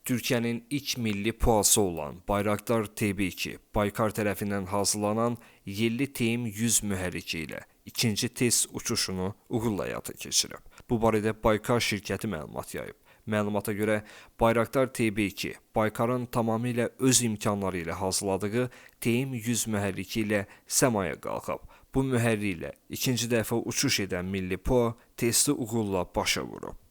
Türkiyənin ilk milli PUA-sı olan Bayraktar TB2, Baykar tərəfindən hazırlanan yerli TM-100 mühərriki ilə ikinci test uçuşunu uğurla həyata keçirib. Bu barədə Baykar şirkəti məlumat yayıb. Məlumata görə Bayraktar TB2, Baykarın tamamilə öz imkanları ilə hazırladığı TM-100 mühərriki ilə səmaya qalxıb. Bu mühərrik ilə ikinci dəfə uçuş edən milli PUA testi uğurla başa vurub.